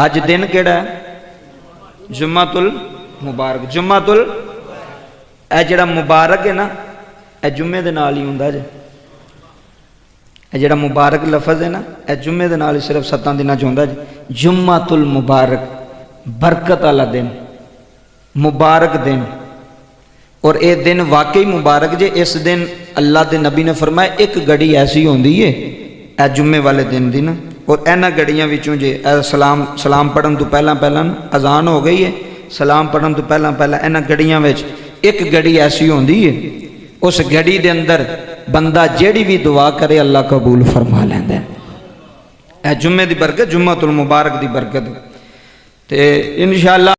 اج دن کیڑا ہے؟ جمعۃ المبارک۔ جمعۃ اے جڑا مبارک ہے نا، اے جمعے دے نال ہی ہوندا جے۔ اے جڑا مبارک لفظ ہے نا، اے جمعے دے نال صرف 7 دناں چ ہوندا جے۔ جمعۃ المبارک، برکت والا دن، مبارک دن۔ اور اے دن واقعی مبارک جے۔ اس دن اللہ دے نبی نے فرمایا ایک گھڑی ایسی ہوندی ہے اے جمعے والے دن دی نا، اور اینا گھڑیاں وچوں جے سلام پڑھن تو پہلا اذان ہو گئی ہے، سلام پڑھن تو پہلا اینا گھڑیاں وچ ایک گھڑی ایسی ہوندی ہے، اس گھڑی دے اندر بندہ جیڑی بھی دعا کرے اللہ قبول فرما لیندا ہے۔ اے جمعے دی برکت، جمعۃ المبارک دی برکت تے انشاءاللہ